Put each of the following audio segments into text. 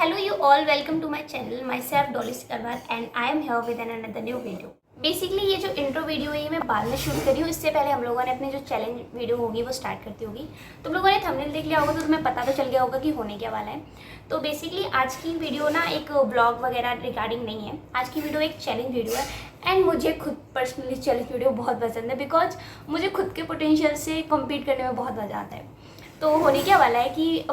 Hello you all, welcome to my channel. Myself Dolly Sikarwal and I am here with another new video. Basically ये जो intro video है ये मैं बाद में शूट करी हूँ। इससे पहले हम लोगों ने अपनी जो चैलेंज वीडियो होगी वो स्टार्ट करती होगी। तुम लोगों ने थंबनेल देख लिया होगा तो तुम्हें पता तो चल गया होगा कि होने क्या वाला है। तो बेसिकली आज की वीडियो ना एक ब्लॉग वगैरह रिगार्डिंग नहीं है। आज की वीडियो एक चैलेंज वीडियो है एंड मुझे खुद पर्सनली चैलेंज वीडियो बहुत पसंद है बिकॉज मुझे खुद के पोटेंशियल से कम्पीट करने में बहुत मज़ा आता है। तो होने क्या वाला है कि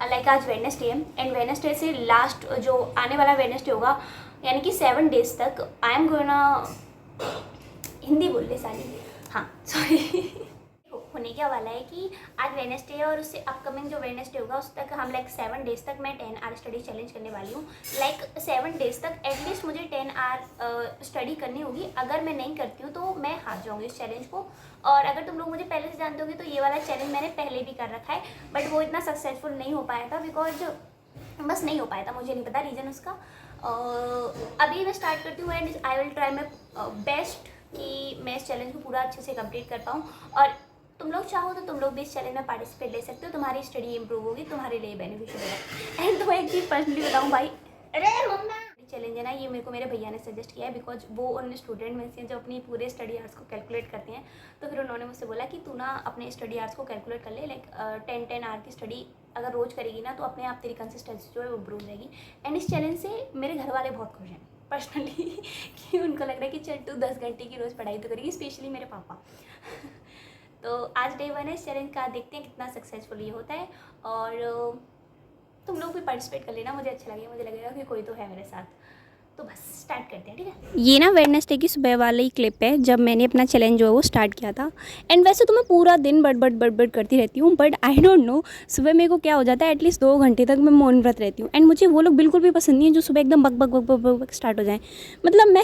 लाइक आज वेडनेसडे है एंड वेडनेसडे से लास्ट जो आने वाला वेडनेसडे होगा यानी कि 7 डेज तक आई एम गोना हिंदी बोल रही सारी। हाँ सॉरी होने क्या वाला है कि आज वेडनेसडे है और उससे अपकमिंग जो वेडनेसडे होगा उस तक हम लाइक 7 डेज तक मैं 10 आवर स्टडी चैलेंज करने वाली हूँ। लाइक 7 डेज तक एटलीस्ट मुझे 10 आवर स्टडी करनी होगी। अगर मैं नहीं करती हूँ तो मैं हार जाऊँगी इस चैलेंज को। और अगर तुम लोग मुझे पहले से जानते होगे तो ये वाला चैलेंज मैंने पहले भी कर रखा है बट वो इतना सक्सेसफुल नहीं हो पाया था बिकॉज बस नहीं हो पाया था, मुझे नहीं पता रीज़न उसका। अभी मैं स्टार्ट करती हूँ and I will try my best कि मैं इस चैलेंज को पूरा अच्छे से कंप्लीट कर पाऊँ। और तुम लोग चाहो तो तुम लोग भी इस चैलेंज में पार्टिसिपेट ले सकते हो। तुम्हारी स्टडी इंप्रूव होगी, तुम्हारे लिए बेनिफिशियल होगा। एंड तुम्हें एक चीज़ पर्सनली बताऊँ भाई, अरे मम्मा चैलेंज है ना ये मेरे को मेरे भैया ने सजेस्ट किया है बिकॉज वो उन स्टूडेंट में से जो अपनी पूरे स्टडी आवर्स को कैलकुलेट करते हैं। तो फिर उन्होंने मुझसे बोला कि तू ना अपने स्टडी आवर्स को कैलकुलेट कर ले। लाइक 10 आवर की स्टडी अगर रोज़ करेगी ना तो अपने आप तेरी कंसिस्टेंसी जो है वो इम्प्रूव रहेगी। एंड इस चैलेंज से मेरे घर वाले बहुत खुश हैं पर्सनली कि उनको लग रहा है कि चल तू 10 घंटे की रोज़ पढ़ाई तो करेगी, स्पेशली मेरे पापा। तो आज डे 1 है इस चैलेंज का, देखते हैं कितना सक्सेसफुल ये होता है। और तुम लोग भी पार्टिसिपेट कर लेना, मुझे अच्छा लगेगा, मुझे लगेगा कि कोई तो है मेरे साथ। तो बस स्टार्ट करते हैं, ठीक है। ये ना वेडनेसडे की सुबह वाला ही क्लिप है जब मैंने अपना चैलेंज जो है वो स्टार्ट किया था। एंड वैसे तो मैं पूरा दिन बड़ करती रहती हूँ बट आई डोंट नो सुबह मेरे को क्या हो जाता है, एटलीस्ट 2 घंटे तक मैं मौन व्रत रहती हूँ। एंड मुझे वो लोग बिल्कुल भी पसंद नहीं है जो सुबह एकदम बक स्टार्ट हो जाए। मतलब मैं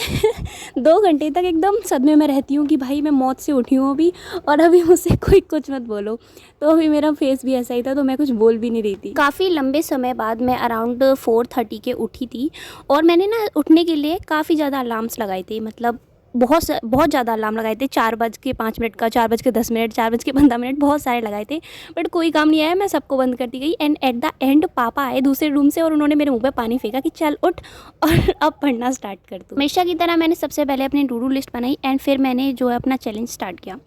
2 घंटे तक एकदम सदमे में रहती हूँ कि भाई मैं मौत से उठी हूँ अभी और अभी मुझसे कोई कुछ मत बोलो। तो अभी मेरा फेस भी ऐसा ही था तो मैं कुछ बोल भी नहीं रही थी। काफ़ी लंबे समय बाद मैं अराउंड 4:30 के उठी थी और मैंने ना उठने के लिए काफ़ी ज़्यादा अलार्म्स लगाए थे। मतलब बहुत ज़्यादा अलार्म लगाए थे। 4:05 का, 4:10, 4:15, बहुत सारे लगाए थे बट कोई काम नहीं आया। मैं सबको बंद करती गई एंड एट द एंड पापा आए दूसरे रूम से और उन्होंने मेरे मुंह पे पानी फेंका कि चल उठ और अब पढ़ना स्टार्ट कर दो। हमेशा की तरह मैंने सबसे पहले अपनी टू डू लिस्ट बनाई एंड फिर मैंने जो है अपना चैलेंज स्टार्ट किया।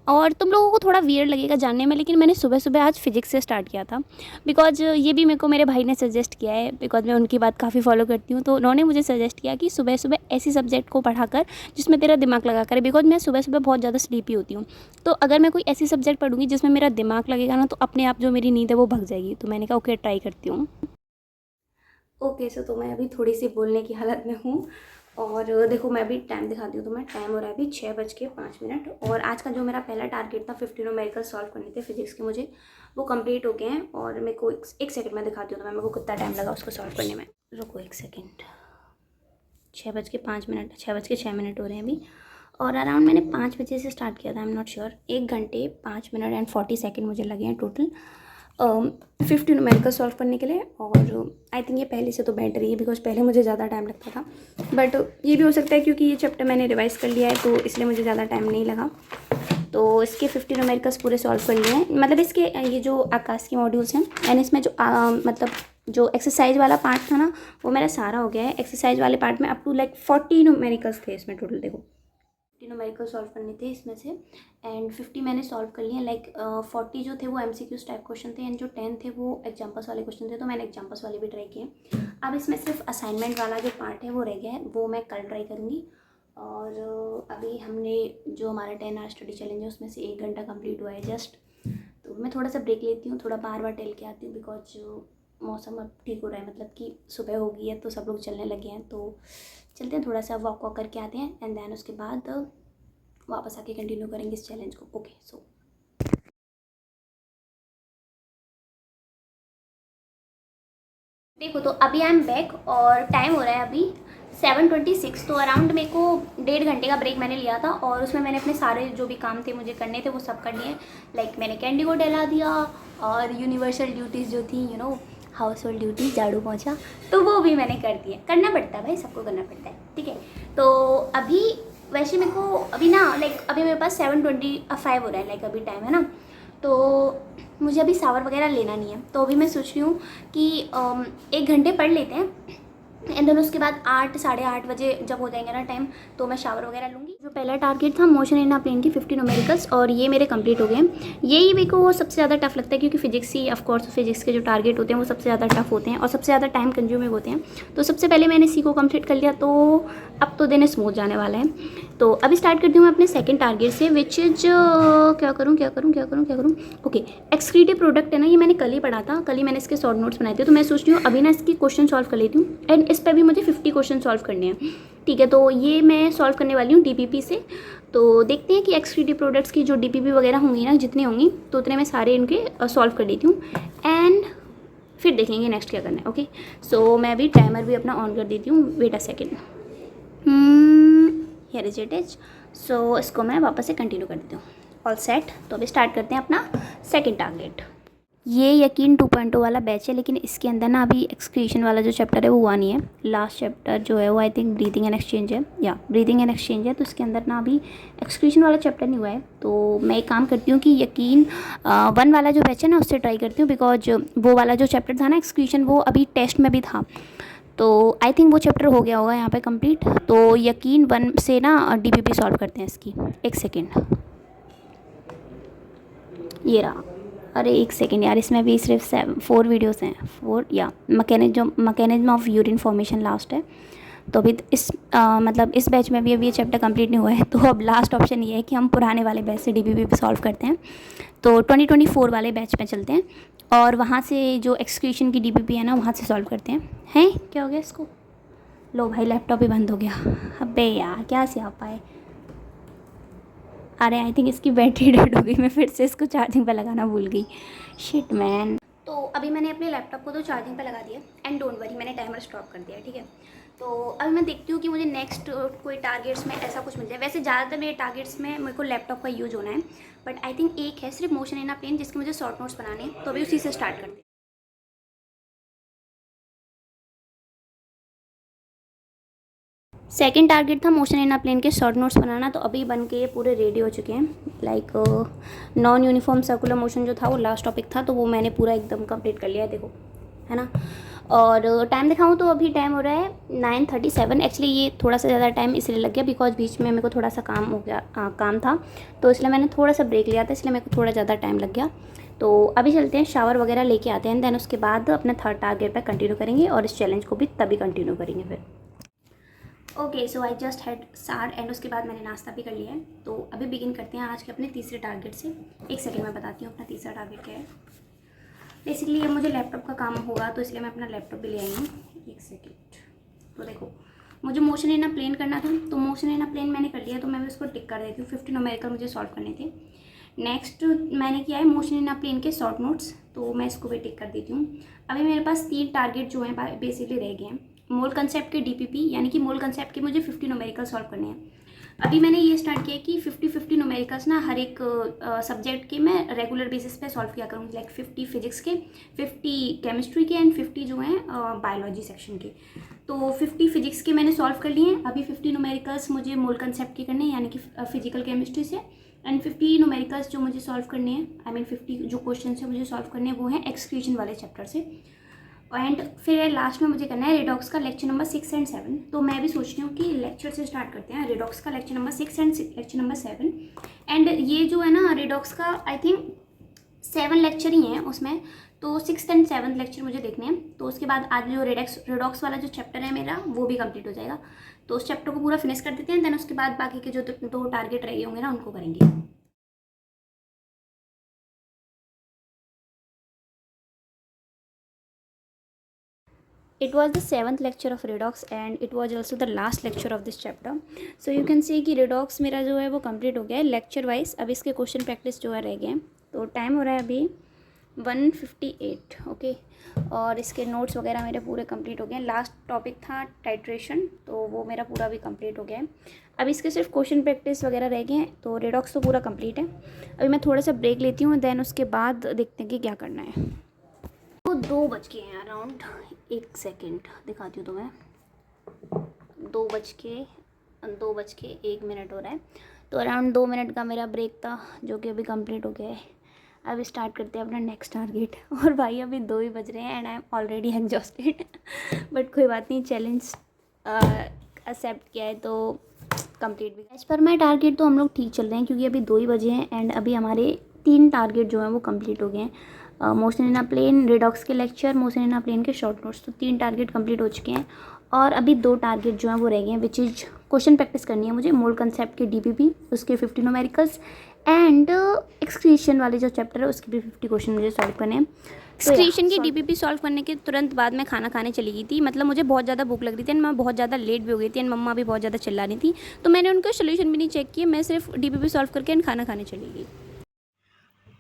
और तुम लोगों को थोड़ा वियर्ड लगेगा जानने में लेकिन मैंने सुबह सुबह आज फिजिक्स से स्टार्ट किया था बिकॉज ये भी मेरे को मेरे भाई ने सजेस्ट किया है बिकॉज मैं उनकी बात काफ़ी फॉलो करती हूँ। तो उन्होंने मुझे सजेस्ट किया कि सुबह सुबह ऐसी सब्जेक्ट को पढ़ा कर जिसमें तेरा दिमाग लगा करे बिकॉज मैं सुबह सुबह बहुत ज़्यादा स्लीपी होती हूँ। तो अगर मैं कोई ऐसी सब्जेक्ट पढ़ूंगी जिसमें मेरा दिमाग लगेगा ना तो अपने आप जो मेरी नींद है वो भग जाएगी। तो मैंने कहा ओके ट्राई करती हूँ। ओके सो तो मैं अभी थोड़ी सी बोलने की हालत में हूँ और देखो मैं अभी टाइम दिखाती हूँ। तो मैं टाइम हो रहा है अभी 6:05 और आज का जो मेरा पहला टारगेट था 50 न्यूमेरिकल सॉल्व करने थे फिजिक्स के, मुझे वो कंप्लीट हो गए हैं। और मेरे को एक सेकंड में दिखाती हूँ तो मेरे को कितना टाइम लगा उसको सॉल्व करने में। रुको एक सेकेंड, 6:05, 6:06 हो रहे हैं अभी और अराउंड मैंने 5 बजे से स्टार्ट किया था। आई एम नॉट श्योर 1 घंटे 5 मिनट एंड 40 सेकेंड मुझे लगे हैं टोटल 50 न्यूमेरिकल सॉल्व करने के लिए। और आई थिंक ये पहले से तो बेटर ही है बिकॉज पहले मुझे ज़्यादा टाइम लगता था बट ये भी हो सकता है क्योंकि ये चैप्टर मैंने रिवाइज़ कर लिया है तो इसलिए मुझे ज़्यादा टाइम नहीं लगा। तो इसके 50 न्यूमेरिकल्स पूरे सॉल्व कर लिए हैं। मतलब इसके ये जो आकाश के मॉड्यूल्स हैं एंड इसमें जो मतलब जो एक्सरसाइज वाला पार्ट था ना वो मेरा सारा हो गया है। एक्सरसाइज वाले पार्ट में अप टू लाइक 40 न्यूमेरिकल्स थे इसमें टोटल। देखो 50 न्यूमेरिकल सॉल्व करने थे इसमें से एंड 50 मैंने सॉल्व कर लिए। लाइक 40 जो थे वो MCQs टाइप क्वेश्चन थे एंड जो 10 थे वो एग्जाम्पल्स वाले क्वेश्चन थे तो मैंने एग्जाम्पल्स वाले भी ट्राई किए। अब इसमें सिर्फ असाइनमेंट वाला जो पार्ट है वो रह गया है, वो मैं कल ट्राई करूँगी। और अभी हमने जो हमारा 10 आवर स्टडी चैलेंज है उसमें से 1 घंटा कंप्लीट हुआ है जस्ट। तो मैं थोड़ा सा ब्रेक लेती हूँ, थोड़ा बार टहल के आती हूँ बिकॉज मौसम अब ठीक हो रहा है। मतलब कि सुबह हो गई है तो सब लोग चलने लगे हैं तो चलते हैं, थोड़ा सा वॉक करके आते हैं एंड देन उसके बाद वापस आके कंटिन्यू करेंगे इस चैलेंज को। ओके सो देखो तो अभी आई एम बैक और टाइम हो रहा है अभी 7:26। तो अराउंड मेरे को 1.5 घंटे का ब्रेक मैंने लिया था और उसमें मैंने अपने सारे जो भी काम थे मुझे करने थे वो सब कर लिए। लाइक मैंने कैंडी को डला दिया और यूनिवर्सल ड्यूटीज़ जो थी हाउस होल्ड ड्यूटी, झाड़ू पोंछा, तो वो भी मैंने कर दिया। करना पड़ता है भाई, सबको करना पड़ता है, ठीक है। तो अभी वैसे मेरे को अभी ना लाइक अभी मेरे पास 7:25 हो रहा है, लाइक अभी टाइम है ना। तो मुझे अभी शावर वगैरह लेना नहीं है, तो अभी मैं सोच रही हूँ कि 1 घंटे पढ़ लेते हैं एंड देन उसके बाद 8 साढ़े 8 बजे जब हो जाएंगे ना टाइम, तो मैं शावर वगैरह लूँगी। जो पहला टारगेट था मोशन इन अ प्लेन की 50 न्यूमेरिकल्स, और ये मेरे कंप्लीट हो गए हैं। यही मेरे को सबसे ज़्यादा टफ लगता है, क्योंकि physics he of course physics के जो टारगेट होते हैं वो सबसे ज़्यादा टफ होते हैं और सबसे ज़्यादा टाइम कंज्यूमिंग होते हैं। तो सबसे पहले मैंने सी को कंप्लीट कर लिया, तो अब तो दिन स्मूथ जाने वाला है। तो अभी स्टार्ट करती हूँ मैं अपने सेकंड टारगेट से, विच इज क्या करूँ। ओके, एक्सक्रीटिव प्रोडक्ट है ना, ये मैंने कल ही पढ़ा था, कल ही मैंने इसके शॉर्ट नोट्स बनाए थे। तो मैं सोच रही हूँ अभी ना इसकी क्वेश्चन सॉल्व कर लेती हूँ एंड इस पर भी मुझे 50 क्वेश्चन सॉल्व करने हैं। ठीक है, तो ये मैं सॉल्व करने वाली हूँ डीपीपी से। तो देखते हैं कि एक्सक्रीटिव प्रोडक्ट्स की जो डीपीपी वगैरह होंगी ना, जितनी होंगी तो उतने मैं सारे इनके सॉल्व कर लेती हूँ एंड फिर देखेंगे नेक्स्ट क्या करना है। ओके, सो मैं अभी टाइमर भी अपना ऑन कर देती हूँ, wait a second. Here is it is. So इसको मैं वापस से कंटिन्यू कर देती हूँ। ऑल सेट, तो अभी स्टार्ट करते हैं अपना सेकंड टारगेट। ये यकीन 2.0 वाला बैच है, लेकिन इसके अंदर ना अभी एक्सक्रीशन वाला जो चैप्टर है वो हुआ नहीं है। लास्ट चैप्टर जो है वो I think breathing and exchange है, या ब्रीदिंग एंड एक्सचेंज है। तो इसके अंदर ना अभी एक्सक्रीशन वाला चैप्टर नहीं हुआ है। तो मैं एक काम करती हूँ कि यकीन 1 वाला जो बैच है ना उससे ट्राई करती हूँ, बिकॉज वो वाला जो चैप्टर था ना एक्सक्रीशन, वो अभी टेस्ट में भी था। तो आई थिंक वो चैप्टर हो गया होगा यहाँ पे कंप्लीट। तो यकीन 1 से ना डीपीपी सॉल्व करते हैं इसकी। एक सेकेंड, ये रहा। अरे एक सेकेंड यार, इसमें भी सिर्फ 4 वीडियोस हैं, 4 या mechanism of urine formation last है। तो अभी इस मतलब इस बैच में भी अभी ये चैप्टर कंप्लीट नहीं हुआ है। तो अब लास्ट ऑप्शन ये है कि हम पुराने वाले बैच से डीपीपी सॉल्व करते हैं। तो 2024 वाले बैच में चलते हैं और वहाँ से जो एक्सक्रीशन की डीपीपी है ना वहाँ से सॉल्व करते हैं क्या हो गया इसको? लो भाई, लैपटॉप ही बंद हो गया। अबे यार, क्या से आ पाए। अरे आई थिंक इसकी बैटरी डेड हो गई, मैं फिर से इसको चार्जिंग पे लगाना भूल गई। Shit man. तो अभी मैंने अपने लैपटॉप को तो चार्जिंग पे लगा दिया एंड डोंट वरी, मैंने टाइमर स्टॉप कर दिया। ठीक है, तो अभी मैं देखती हूँ कि मुझे नेक्स्ट कोई टारगेट्स में ऐसा कुछ मिल जाए। वैसे ज़्यादातर मेरे टारगेट्स में मेरे को लैपटॉप का यूज़ होना है, बट आई थिंक एक है सिर्फ मोशन इन अ प्लेन, जिसके मुझे शॉर्ट नोट्स बनाने हैं। तो अभी उसी से स्टार्ट करते हैं। सेकंड टारगेट था मोशन इन अ प्लेन के शॉर्ट नोट्स बनाना। तो अभी बन के पूरे रेडी हो चुके हैं। Like non uniform circular motion जो था वो लास्ट टॉपिक था, तो वो मैंने पूरा एकदम कंप्लीट कर लिया है, देखो, है ना। और टाइम दिखाऊँ तो अभी टाइम हो रहा है 9:37। एक्चुअली ये थोड़ा सा ज़्यादा टाइम इसलिए लग गया बिकॉज बीच में मेरे को थोड़ा सा काम हो गया, काम था, तो इसलिए मैंने थोड़ा सा ब्रेक लिया था, इसलिए मेरे को थोड़ा ज़्यादा टाइम लग गया। तो अभी चलते हैं, शावर वगैरह लेके आते हैं, देन उसके बाद अपना थर्ड टारगेट पर कंटिन्यू करेंगे और इस चैलेंज को भी तभी कंटिन्यू करेंगे फिर। Okay, so I just had start and उसके बाद मैंने नाश्ता भी कर लिया है। तो अभी बिगिन करते हैं आज के अपने तीसरे टारगेट से। एक सेकेंड में बताती हूँ अपना तीसरा टारगेट क्या है। बेसिकली ये मुझे लैपटॉप का काम होगा, तो इसलिए मैं अपना लैपटॉप भी ले आई हूँ। एक सेकेंड। तो देखो, मुझे मोशन इन अ प्लेन करना था, तो मोशन इन अ प्लेन मैंने कर लिया, तो मैं उसको टिक कर देती हूँ। 50 न्यूमेरिकल मुझे सॉल्व करने थे। नेक्स्ट मैंने किया है मोशन इन अ प्लेन के शॉर्ट नोट्स, तो मैं इसको भी टिक कर देती हूँ। अभी मेरे पास 3 टारगेट जो हैं बेसिकली रह गए हैं। मोल कंसेप्ट के डीपीपी, यानी कि मोल कंसेप्ट के मुझे 50 न्यूमेरिकल सॉल्व करने हैं। अभी मैंने ये स्टार्ट किया कि 50 न्यूमेरिकल्स ना हर एक सब्जेक्ट के मैं रेगुलर बेसिस पे सॉल्व किया करूँगी। लाइक 50 फिजिक्स के, 50 केमिस्ट्री के एंड 50 जो हैं बायोलॉजी सेक्शन के। तो 50 फिजिक्स के मैंने सॉल्व कर लिए हैं। अभी 50 न्यूमेरिकल्स मुझे मोल कंसेप्ट के करने हैं, यानी कि फिजिकल केमिस्ट्री से, एंड 50 न्यूमेरिकल्स जो मुझे सॉल्व करने हैं, आई मीन 50 जो क्वेश्चन है मुझे सॉल्व करने हैं वो हैं एक्सक्रीशन वाले चैप्टर से। एंड फिर लास्ट में मुझे करना है रिडॉक्स का लेक्चर नंबर 6 एंड 7। तो मैं भी सोच रही हूँ कि लेक्चर से स्टार्ट करते हैं, रिडॉक्स का lecture number 6 and lecture number 7। And ये जो है ना रिडॉक्स का आई थिंक 7 लेक्चर ही हैं उसमें, तो 6th एंड 7th लेक्चर मुझे देखने हैं। तो उसके बाद आज जो रिडॉक्स वाला जो चैप्टर है मेरा वो भी कंप्लीट हो जाएगा। तो उस चैप्टर को पूरा फिनिश कर देते हैं, देन उसके बाद बाकी के जो 2 टारगेट रह गए होंगे ना उनको करेंगे। It was the 7th lecture of redox and it was also the last lecture of this chapter. So you can see कि redox मेरा जो है वो कंप्लीट हो गया है लेक्चर वाइज। अब इसके क्वेश्चन प्रैक्टिस जो है रह गए हैं। तो टाइम हो रहा है अभी 1:58। ओके, और इसके नोट्स वगैरह मेरे पूरे कंप्लीट हो गए हैं। लास्ट टॉपिक था टाइट्रेशन, तो वो मेरा पूरा भी कंप्लीट हो गया है। अब इसके सिर्फ क्वेश्चन प्रैक्टिस वगैरह रह गए हैं। तो रिडॉक्स तो पूरा कंप्लीट है। अभी मैं थोड़ा सा ब्रेक लेती हूँ, देन उसके बाद देखते हैं कि क्या करना है। तो 2 बज के हैं अराउंड। एक सेकेंड दिखाती हूँ तुम्हें। 2:01 हो रहा है। तो अराउंड 2 मिनट का मेरा ब्रेक था, जो कि अभी कंप्लीट हो गया है। अब स्टार्ट करते हैं अपना नेक्स्ट टारगेट। और भाई अभी 2 ही बज रहे हैं and I am already exhausted. But कोई बात नहीं, चैलेंज एक्सेप्ट किया है तो कंप्लीट भी। एज पर माई टारगेट तो हम लोग ठीक चल रहे हैं, क्योंकि अभी 2 ही बजे हैं एंड अभी हमारे 3 टारगेट जो हैं वो कंप्लीट हो गए हैं। मोशन इन अ प्लेन, रिडॉक्स के लेक्चर, मोशन इन अ प्लेन के शॉर्ट नोट्स, तो 3 टारगेट कंप्लीट हो चुके हैं। और अभी 2 टारगेट जो हैं वो रह गए हैं, विच इज क्वेश्चन प्रैक्टिस करनी है मुझे मोल्ड कंसेप्ट के डीपीपी, उसके 50 न्यूमेरिकल्स एंड एक्सक्रीशन वाले जो चैप्टर है उसके भी 50 क्वेश्चन मुझे सॉल्व करने हैं। एक्सक्रीशन की डीपीपी सॉल्व करने के तुरंत बाद मैं खाना खाने चली गई थी। मतलब मुझे बहुत ज़्यादा भूख लग रही थी एंड मैं बहुत ज़्यादा लेट भी हो गई थी एंड मम्मा भी बहुत ज़्यादा चिल्ला रही थी, तो मैंने उनका सोल्यूशन भी नहीं चेक किया, मैं सिर्फ डीपीपी सॉल्व करके एंड खाना खाने चली गई।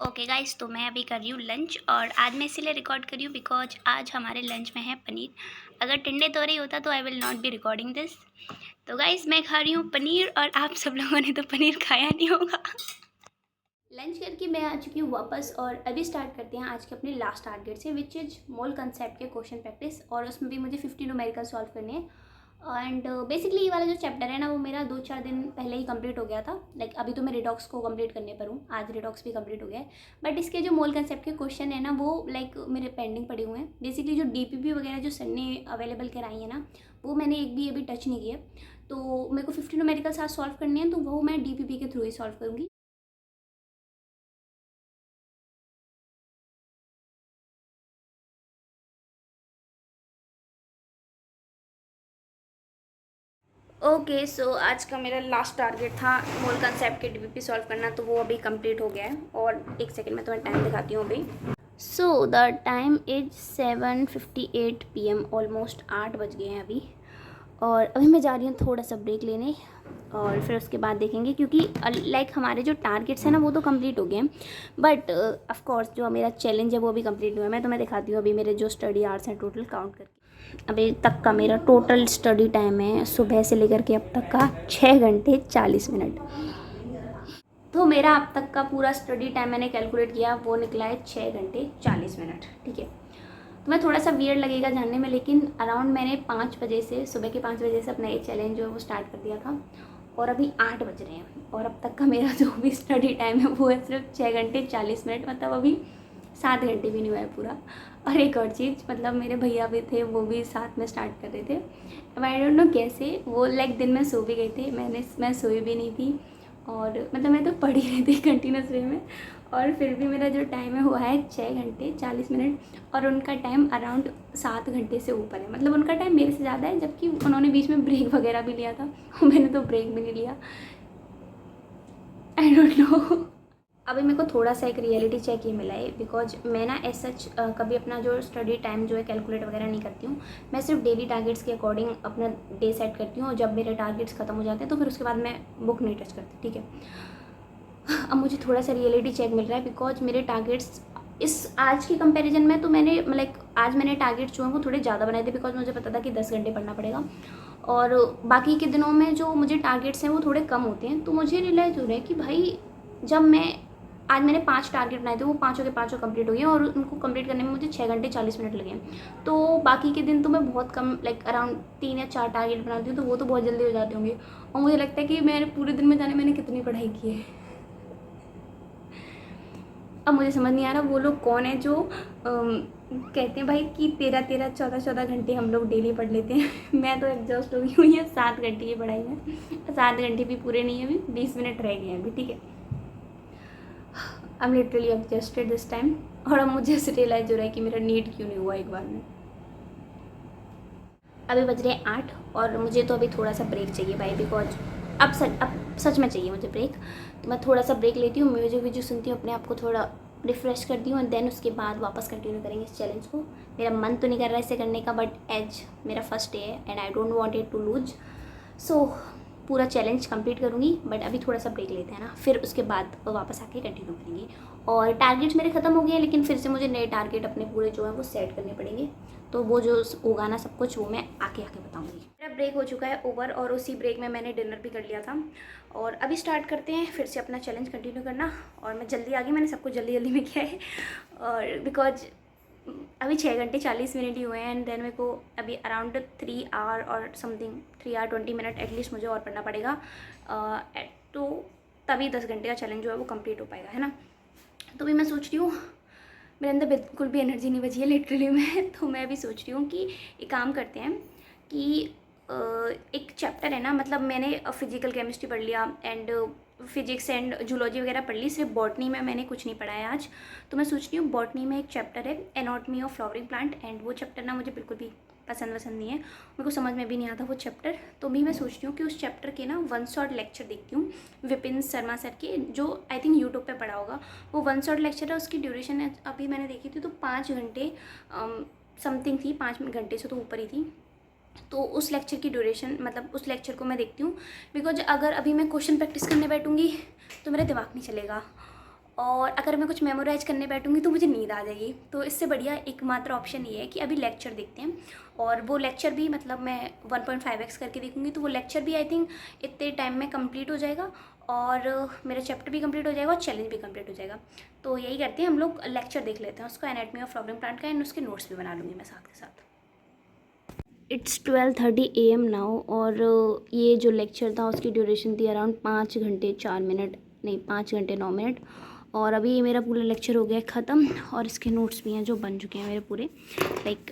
ओके गाइस, तो मैं अभी कर रही हूँ लंच, और आज मैं इसीलिए रिकॉर्ड कर रही हूँ बिकॉज आज हमारे लंच में है पनीर। अगर टिंडे तो रही होता तो I will not be recording this. तो गाइस मैं खा रही हूँ पनीर, और आप सब लोगों ने तो पनीर खाया नहीं होगा। लंच करके मैं आ चुकी हूँ वापस, और अभी स्टार्ट करते हैं आज के अपने लास्ट टारगेट से, विच इज मोल कंसेप्ट के क्वेश्चन प्रैक्टिस, और उसमें भी मुझे 50 न्यूमेरिकल सॉल्व करने हैं। एंड बेसिकली ये वाला जो चैप्टर है ना वो मेरा 2-4 दिन पहले ही कंप्लीट हो गया था। लाइक अभी तो मैं रिडॉक्स को कंप्लीट करने पर हूँ, आज रिडॉक्स भी कंप्लीट हो गया है, बट इसके जो मोल कंसेप्ट के क्वेश्चन है ना वो लाइक मेरे पेंडिंग पड़े हुए हैं। बेसिकली जो डीपीपी वगैरह जो सर ने अवेलेबल कराई है ना, वो मैंने एक भी अभी टच नहीं किया। तो मेरे को 50 न्यूमेरिकल्स आज सॉल्व करने हैं, तो वो मैं डीपीपी के थ्रू ही सॉल्व करूँगी। ओके सो आज का मेरा लास्ट टारगेट था मोल कंसेप्ट के डीपीपी सॉल्व करना, तो वो अभी कंप्लीट हो गया है। और एक सेकंड में तुम्हें टाइम दिखाती हूँ अभी। So the time is 7:58 PM, almost 8 बज गए हैं अभी। और अभी मैं जा रही हूँ थोड़ा सा ब्रेक लेने, और फिर उसके बाद देखेंगे, क्योंकि लाइक हमारे जो टारगेट्स हैं ना वो तो कंप्लीट हो गए हैं, बट ऑफ कोर्स जो मेरा चैलेंज है वो भी कंप्लीट हुआ है। मैं तुम्हें दिखाती हूँ अभी मेरे जो स्टडी आवर्स हैं टोटल काउंट करके। अभी तक का मेरा टोटल स्टडी टाइम है सुबह से लेकर के अब तक का 6 घंटे 40 मिनट। तो मेरा अब तक का पूरा स्टडी टाइम मैंने कैलकुलेट किया, वो निकला है 6 घंटे 40 मिनट। ठीक है, तो मैं थोड़ा सा वियर्ड लगेगा जानने में, लेकिन अराउंड मैंने 5 बजे से, सुबह के 5 बजे से अपना ये चैलेंज जो है वो स्टार्ट कर दिया था, और अभी 8 बज रहे हैं, और अब तक का मेरा जो भी स्टडी टाइम है वो है सिर्फ 6 घंटे 40 मिनट। मतलब अभी 7 घंटे भी नहीं हुआ है पूरा। और एक और चीज़, मतलब मेरे भैया भी थे, वो भी साथ में स्टार्ट कर रहे थे। आई डोंट नो कैसे वो लाइक दिन में सो भी गए थे, मैं सोई भी नहीं थी, और मतलब मैं तो पढ़ ही रही थी कंटिन्यूस वे में, और फिर भी मेरा जो टाइम है वो है 6 घंटे 40 मिनट, और उनका टाइम अराउंड 7 घंटे से ऊपर है। मतलब उनका टाइम मेरे से ज़्यादा है, जबकि उन्होंने बीच में ब्रेक वगैरह भी लिया था, मैंने तो ब्रेक भी नहीं लिया। I don't know. अभी मेरे को थोड़ा सा एक रियलिटी चेक ये मिला है, बिकॉज मैं ना एज सच कभी अपना जो स्टडी टाइम जो है कैलकुलेट वगैरह नहीं करती हूँ। मैं सिर्फ डेली टारगेट्स के अकॉर्डिंग अपना डे सेट करती हूँ, और जब मेरे टारगेट्स खत्म हो जाते हैं तो फिर उसके बाद मैं बुक नहीं टच करती। ठीक है, अब मुझे थोड़ा सा रियलिटी चेक मिल रहा है, बिकॉज मेरे टारगेट्स इस आज के कंपैरिजन में, तो मैंने लाइक आज मैंने टारगेट्स जो हैं वो थोड़े ज़्यादा बनाए थे, बिकॉज मुझे पता था कि 10 घंटे पढ़ना पड़ेगा, और बाकी के दिनों में जो मुझे टारगेट्स हैं वो थोड़े कम होते हैं। तो मुझे रियलाइज़ हो रहा है कि भाई जब मैं आज मैंने 5 टारगेट बनाए थे, वो पाँचों के पाँचों कंप्लीट हो गए, और उनको कंप्लीट करने में मुझे 6 घंटे 40 मिनट लगे हैं। तो बाकी के दिन तो मैं बहुत कम, लाइक अराउंड 3 या 4 टारगेट बनाती हूँ, तो वो तो बहुत जल्दी हो जाते होंगे। और मुझे लगता है कि मैंने पूरे दिन में जाने मैंने कितनी पढ़ाई की है। अब मुझे समझ नहीं आ रहा वो लोग कौन है जो कहते हैं भाई कि 13-13 14-14 घंटे हम लोग डेली पढ़ लेते हैं। मैं तो एग्जॉस्ट हो गई हूँ ये 7 घंटे की पढ़ाई में। 7 घंटे भी पूरे नहीं है, अभी 20 मिनट रह गए हैं अभी। ठीक है, I am literally exhausted this time, और अब मुझे ऐसे रियलाइज हो रहा है कि मेरा नीट क्यों नहीं हुआ एक बार में। अभी बज रहे हैं 8, और मुझे तो अभी थोड़ा सा ब्रेक चाहिए भाई, बिकॉज अब सच में चाहिए मुझे ब्रेक। तो मैं थोड़ा सा ब्रेक लेती हूँ, म्यूजिक व्यूजिक सुनती हूँ, अपने आप को थोड़ा रिफ़्रेश करती हूँ, एंड देन उसके बाद वापस कंटिन्यू करेंगे इस चैलेंज को। मेरा मन तो नहीं कर रहा है इसे करने का, बट एज मेरा फर्स्ट डे है and I don't want it to lose, so पूरा चैलेंज कंप्लीट करूँगी। बट अभी थोड़ा सा ब्रेक लेते हैं ना, फिर उसके बाद वापस आके कंटिन्यू करेंगे। और टारगेट्स मेरे ख़त्म हो गए हैं, लेकिन फिर से मुझे नए टारगेट अपने पूरे जो हैं वो सेट करने पड़ेंगे। तो वो जो होगा ना सब कुछ, वो मैं आके बताऊँगी। मेरा ब्रेक हो चुका है ओवर, और उसी ब्रेक में मैंने डिनर भी कर लिया था, और अभी स्टार्ट करते हैं फिर से अपना चैलेंज कंटिन्यू करना। और मैं जल्दी आ गई, मैंने सब कुछ जल्दी जल्दी में किया है, और बिकॉज अभी 6 घंटे 40 मिनट ही हुए हैं, एंड देन मेरे को अभी अराउंड 3 आवर और समथिंग 3 आवर 20 मिनट एटलीस्ट मुझे और पढ़ना पड़ेगा, तो तभी 10 घंटे का चैलेंज जो है वो कंप्लीट हो पाएगा, है ना। तो भी मैं सोच रही हूँ, मेरे अंदर बिल्कुल भी एनर्जी नहीं बची है लिटरली में। तो मैं भी सोच रही हूँ कि एक काम करते हैं कि एक चैप्टर है ना, मतलब मैंने फिजिकल केमिस्ट्री पढ़ लिया एंड फिजिक्स एंड जूलॉजी वगैरह पढ़ ली, सिर्फ बॉटनी में मैंने कुछ नहीं पढ़ा है आज। तो मैं सोच रही हूँ बॉटनी में एक चैप्टर है anatomy of flowering plant, and वो चैप्टर ना मुझे बिल्कुल भी पसंद नहीं है, मेरे को समझ में भी नहीं आता वो चैप्टर। तो भी मैं सोच रही हूँ कि उस चैप्टर के ना वन शॉट लेक्चर देखती हूँ विपिन शर्मा सर के, जो आई थिंक यूट्यूब पे पढ़ा होगा। वो वन शॉट लेक्चर है, उसकी ड्यूरेशन है अभी मैंने देखी थी तो 5 घंटे समथिंग थी, 5 घंटे से तो ऊपर ही थी। तो उस लेक्चर की ड्यूरेशन, मतलब उस लेक्चर को मैं देखती हूँ, बिकॉज अगर अभी मैं क्वेश्चन प्रैक्टिस करने बैठूँगी तो मेरा दिमाग नहीं चलेगा, और अगर मैं कुछ मेमोराइज करने बैठूँगी तो मुझे नींद आ जाएगी। तो इससे बढ़िया एकमात्र ऑप्शन ये है कि अभी लेक्चर देखते हैं, और वो लेक्चर भी मतलब मैं 1.5x करके देखूँगी, तो वो लेक्चर भी आई थिंक इतने टाइम में कंप्लीट हो जाएगा, और मेरा चैप्टर भी कंप्लीट हो जाएगा और चैलेंज भी कंप्लीट हो जाएगा। तो यही करते हैं, हम लोग लेक्चर देख लेते हैं उसका, एनाटॉमी ऑफ फ्लावरिंग प्लांट का, एंड उसके नोट्स भी बना लूँगी मैं साथ के साथ। इट्स 12:30 AM नाउ, और ये जो लेक्चर था उसकी ड्यूरेशन थी अराउंड 5 घंटे 4 मिनट, नहीं 5 घंटे 9 मिनट। और अभी मेरा पूरा लेक्चर हो गया ख़त्म, और इसके नोट्स भी हैं जो बन चुके हैं मेरे पूरे। लाइक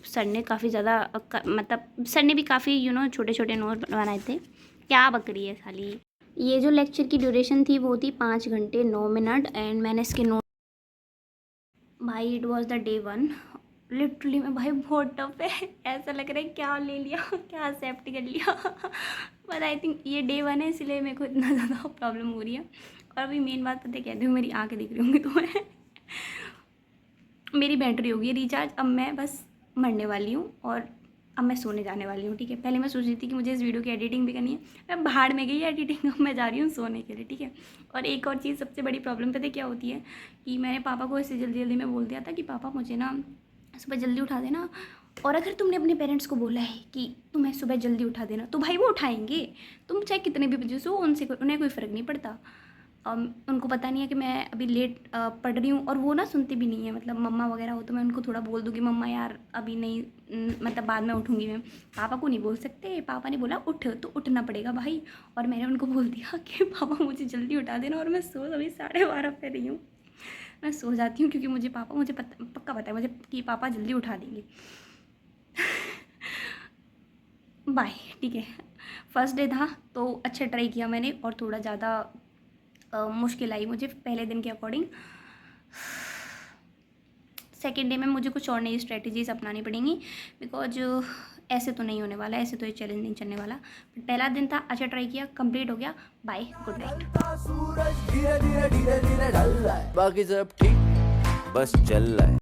सर ने काफ़ी ज़्यादा मतलब सर ने भी काफ़ी छोटे छोटे नोट बनाए थे। क्या बकरी है साली। ये जो लेक्चर की ड्यूरेशन थी वो थी 5 घंटे 9 मिनट, एंड मैंने इसके नोट, भाई it was the day 1 literally में। भाई बहुत टफ है, ऐसा लग रहा है क्या ले लिया, क्या एक्सेप्ट कर लिया। पर आई थिंक ये डे 1 है, इसलिए मेरे को इतना ज़्यादा प्रॉब्लम हो रही है। और अभी मेन बात पता है क्या, मेरी आंखें दिख रही होंगी तो मैं मेरी बैटरी होगी रिचार्ज, अब मैं बस मरने वाली हूँ और अब मैं सोने जाने वाली हूँ। ठीक है, पहले मैं सोच रही थी कि मुझे इस वीडियो की एडिटिंग भी करनी है, मैं बाहर में गई एडिटिंग, अब मैं जा रही हूँ सोने के लिए। ठीक है, और एक और चीज़ सबसे बड़ी प्रॉब्लम पता है क्या होती है, कि मैंने पापा को ऐसे जल्दी जल्दी में बोल दिया था कि पापा मुझे ना सुबह जल्दी उठा देना, और अगर तुमने अपने पेरेंट्स को बोला है कि तुम्हें सुबह जल्दी उठा देना तो भाई वो उठाएंगे, तुम चाहे कितने भी बजे सो, उन्हें कोई फ़र्क नहीं पड़ता। उनको पता नहीं है कि मैं अभी लेट पढ़ रही हूँ, और वो ना सुनती भी नहीं है, मतलब मम्मा वगैरह हो तो मैं उनको थोड़ा बोल दूँगी मम्मा यार अभी नहीं, मतलब बाद में उठूँगी मैं। पापा को नहीं बोल सकते, पापा ने बोला उठ तो उठना पड़ेगा भाई, और मैंने उनको बोल दिया कि पापा मुझे जल्दी उठा देना, और मैं सो अभी 12:30 पे रही हूँ, मैं सो जाती हूँ क्योंकि मुझे पक्का पता है मुझे कि पापा जल्दी उठा देंगे। बाय। ठीक है, फर्स्ट डे था तो अच्छा ट्राई किया मैंने, और थोड़ा ज़्यादा मुश्किल आई मुझे पहले दिन के अकॉर्डिंग। सेकेंड डे में मुझे कुछ और नई स्ट्रेटजीज अपनानी पड़ेंगी, बिकॉज ऐसे तो नहीं होने वाला, ऐसे तो ये चैलेंज नहीं चलने वाला। पहला दिन था, अच्छा ट्राई किया, कंप्लीट हो गया, बाय, गुड नाइट। सूरज धीरे धीरे धीरे धीरे ढल रहा है, बाकी सब ठीक बस चल रहा है।